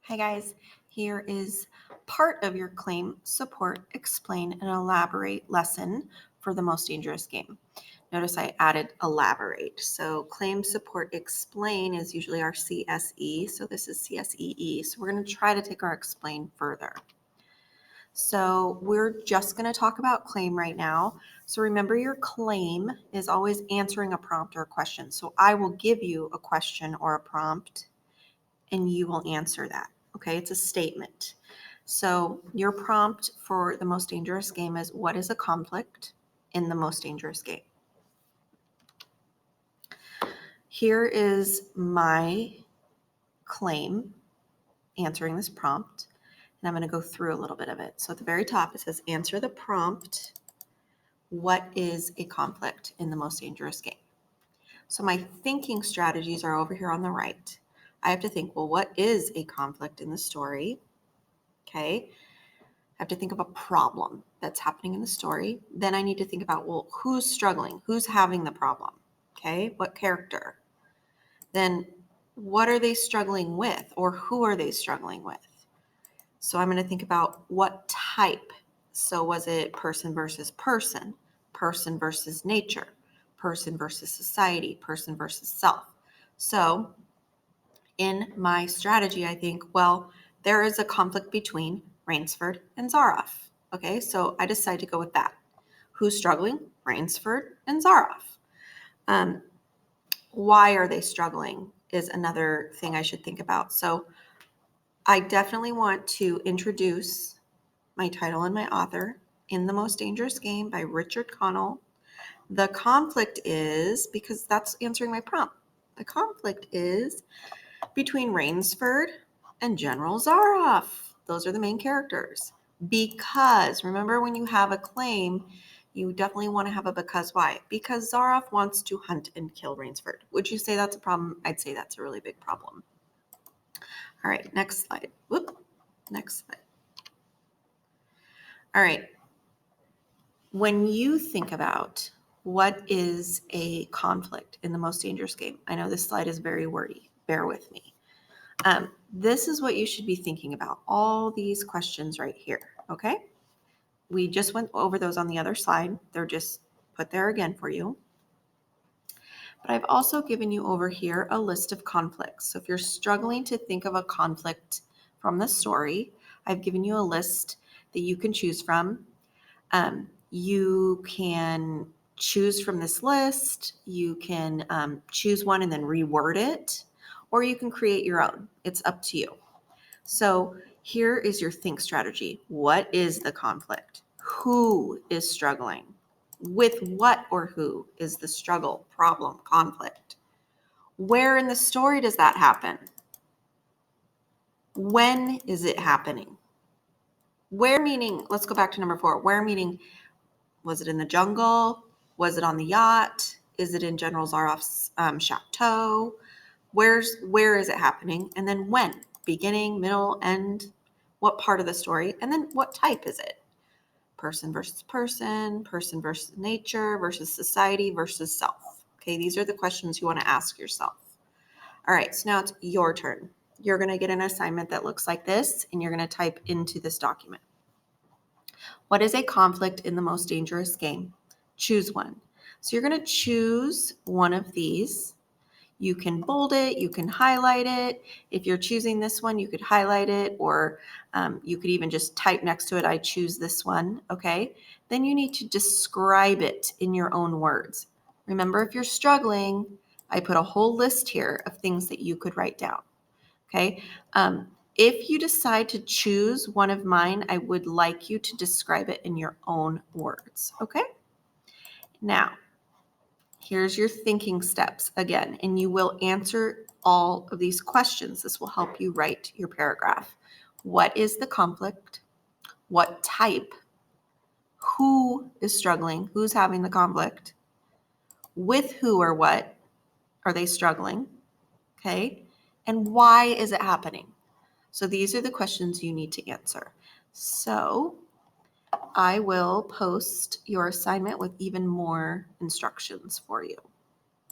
Hi guys, here is part of your claim, support, explain, and elaborate lesson for the most dangerous game. Notice I added elaborate. So claim, support, explain is usually our CSE. So this is CSEE. So we're going to try to take our explain further. So we're just going to talk about claim right now. So remember, your claim is always answering a prompt or a question. So I will give you a question or a prompt and you will answer that. Okay, it's a statement. So your prompt for the most dangerous game is, what is a conflict in the most dangerous game? Here is my claim answering this prompt, and I'm going to go through a little bit of it. So at the very top, it says, answer the prompt, what is a conflict in the most dangerous game? So my thinking strategies are over here on the right. I have to think, well, what is a conflict in the story? Okay. I have to think of a problem that's happening in the story. Then I need to think about, well, who's struggling? Who's having the problem? Okay, what character? Then what are they struggling with, or who are they struggling with? So I'm going to think about what type. So was it person versus person, person versus nature, person versus society, person versus self? So in my strategy, I think, well, there is a conflict between Rainsford and Zaroff. Okay, so I decide to go with that. Who's struggling? Rainsford and Zaroff. Why are they struggling is another thing I should think about. So I definitely want to introduce my title and my author, In the Most Dangerous Game by Richard Connell. The conflict is, because that's answering my prompt, the conflict is between Rainsford and General Zaroff. Those are the main characters. Because, remember, when you have a claim, you definitely want to have a because. Why? Because Zaroff wants to hunt and kill Rainsford. Would you say that's a problem? I'd say that's a really big problem. All right, next slide. Whoop, next slide. All right. When you think about what is a conflict in the most dangerous game, I know this slide is very wordy. Bear with me. This is what you should be thinking about, all these questions right here, okay? We just went over those on the other slide. They're just put there again for you. But I've also given you over here a list of conflicts. So if you're struggling to think of a conflict from the story, I've given you a list that you can choose from. You can choose from this list. You can choose one and then reword it, or you can create your own. It's up to you. So here is your think strategy. What is the conflict? Who is struggling? With what or who is the struggle, problem, conflict? Where in the story does that happen? When is it happening? Where meaning, let's go back to number 4. Where meaning, was it in the jungle? Was it on the yacht? Is it in General Zaroff's chateau? Where is it happening? And then when? Beginning, middle, end? What part of the story? And then what type is it? Person versus person, person versus nature, versus society, versus self. Okay, these are the questions you want to ask yourself. All right, so now it's your turn. You're going to get an assignment that looks like this, and you're going to type into this document. What is a conflict in the most dangerous game? Choose one. So you're going to choose one of these. You can bold it, you can highlight it. If you're choosing this one, you could highlight it, or you could even just type next to it, I choose this one, okay? Then you need to describe it in your own words. Remember, if you're struggling, I put a whole list here of things that you could write down, okay? If you decide to choose one of mine, I would like you to describe it in your own words, okay? Now, here's your thinking steps again, and you will answer all of these questions. This will help you write your paragraph. What is the conflict? What type? Who is struggling? Who's having the conflict? With who or what are they struggling? Okay. And why is it happening? So these are the questions you need to answer. So I will post your assignment with even more instructions for you.